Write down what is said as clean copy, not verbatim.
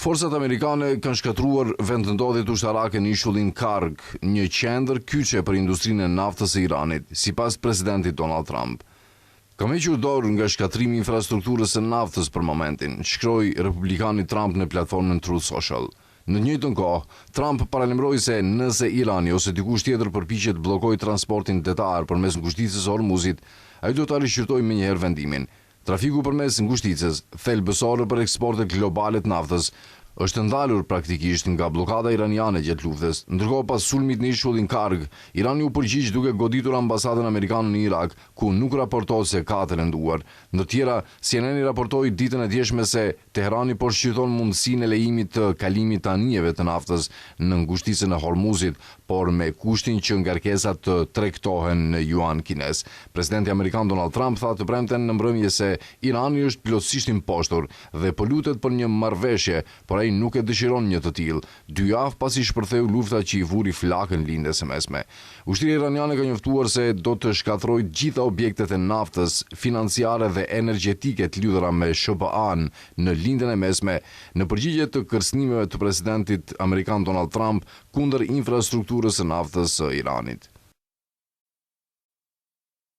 Forcat amerikane kanë shkatruar vendndodhjet ushtarake në ishullin Karg, një qendër kyçe për industrinë e naftës së Iranit, sipas presidentit Donald Trump. Kam hequr dorë nga shkatrimi i infrastrukturës së naftës për momentin, shkroi republikani Trump në platformën Truth Social. Në të njëjtën kohë, Trump paralajmëroi se nëse Irani ose dikush tjetër përpiqet të bllokojë transportin detar përmes ngushticës së Hormuzit, ai do ta rishqyrtojë menjëherë vendimin. Trafiku përmes ngushticës, thelbësore për eksportet globale të naftës, është ndalur praktikisht nga blokada iraniane gjatë luftës. Ndërkohë pas sulmit në ishullin Karg, Irani u përgjigj duke goditur ambasadën amerikane në Irak, ku nuk raportohet se ka të lënduar. Ndër tjera, CNN raportoi ditën e djeshme se Teherani po shqyrton mundësinë e lejimit të kalimit të anijeve të naftës në ngushticën e Hormuzit, por me kushtin që ngarkesat të tregtohen në yuan kinez. Presidenti amerikan Donald Trump tha të premten në mbrëmje se Irani është plotësisht i mposhtur dhe po lutet për një marrëveshje, por ai nuk e dëshiron një të tillë, 2 javë pasi shpërtheu lufta që i vuri flakën lindjes së mesme. Ushtria iraniane ka njoftuar se do të shkatërrojë gjitha objektet e naftës, financiare dhe energjetike të lidhura me SHPA-n në lindjen e mesme, në përgjigje të kërcënimeve të presidentit amerikan Donald Trump kundër infrastrukturës së naftës së Iranit.